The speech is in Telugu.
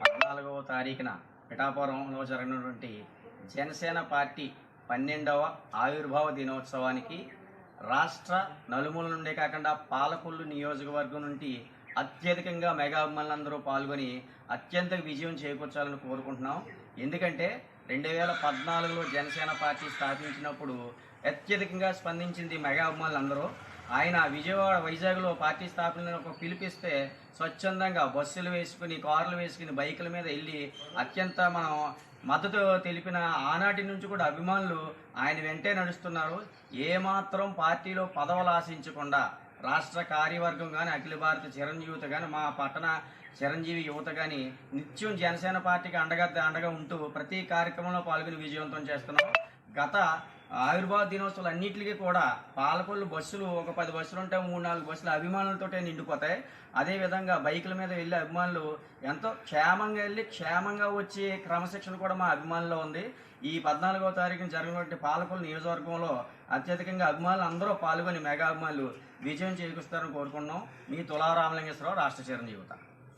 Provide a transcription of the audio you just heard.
14వ తారీఖున పిఠాపురంలో జరిగినటువంటి జనసేన పార్టీ 12వ ఆవిర్భావ దినోత్సవానికి రాష్ట్ర నలుమూల నుండే కాకుండా పాలకొల్లు నియోజకవర్గం నుండి అత్యధికంగా మెగా అభిమానులందరూ పాల్గొని అత్యంత విజయం చేకూర్చాలని కోరుకుంటున్నాం. ఎందుకంటే 2014లో జనసేన పార్టీ స్థాపించినప్పుడు అత్యధికంగా స్పందించింది మెగా అభిమానులందరూ. ఆయన వైజాగ్లో పార్టీ స్థాపన ఒక పిలిపిస్తే స్వచ్ఛందంగా బస్సులు వేసుకుని, కార్లు వేసుకుని, బైకుల మీద వెళ్ళి అత్యంత మనం మద్దతు తెలిపిన ఆనాటి నుంచి కూడా అభిమానులు ఆయన వెంటే నడుస్తున్నారు. ఏమాత్రం పార్టీలో పదవులు ఆశించకుండా రాష్ట్ర కార్యవర్గం కానీ, అఖిల భారత చిరంజీవి యువత కానీ, మా పట్టణ చిరంజీవి యువత కానీ నిత్యం జనసేన పార్టీకి అండగా ఉంటూ ప్రతి కార్యక్రమంలో పాల్గొని విజయవంతం చేస్తున్నాం. గత ఆవిర్భావ దినోత్సవాలు అన్నింటికి కూడా పాలకొల్లు బస్సులు ఒక 10 బస్సులు ఉంటే 3-4 బస్సులు అభిమానులతోటే నిండిపోతాయి. అదేవిధంగా బైకుల మీద వెళ్ళే అభిమానులు ఎంతో క్షేమంగా వెళ్ళి క్షేమంగా వచ్చే క్రమశిక్షణ కూడా మా అభిమానుల్లో ఉంది. ఈ 14వ తారీఖున జరిగినటువంటి పాలకొల్లు నియోజకవర్గంలో అత్యధికంగా అభిమానులు అందరూ పాల్గొని మెగా అభిమానులు విజయం చేకూరుస్తారని కోరుకుంటున్నాం. మీ తులా రామలింగేశ్వరరావు, రాష్ట్ర చిరంజీవి యువత.